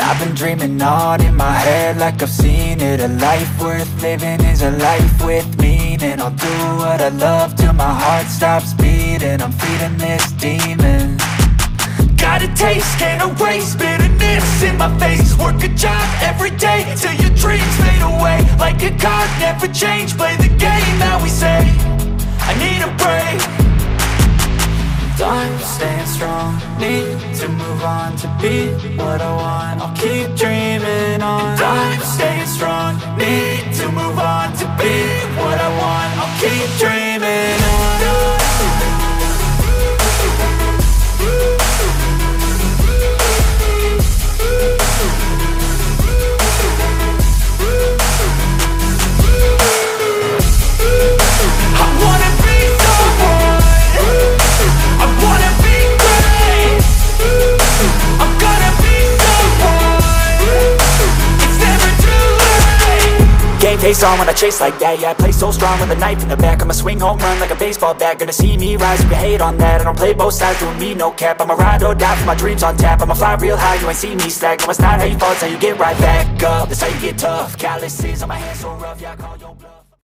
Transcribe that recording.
I've been dreaming on in my head like I've seen it. A life worth living is a life with meaning. I'll do what I love till my heart stops beating. I'm feeding this demon. Got a taste, can't erase bitterness in my face. Work a job every day till your dreams fade away. Like a card, never change, play the game that we say. I need a break. I'm staying strong, need to move on to be what I want. I'll keep dreaming on. I'm staying strong, need to move on to be what I want. I'll keep dreaming on. Face on when I chase like that, yeah, I play so strong with a knife in the back. I'ma swing home run like a baseball bat. Gonna see me rise if you hate on that. I don't play both sides, doing me no cap. I'ma ride or die for my dreams on tap. I'ma fly real high, you ain't see me slack. No, it's not how you fall, it's how you get right back up. That's how you get tough. Calluses on my hands so rough, yeah, I call your bluff.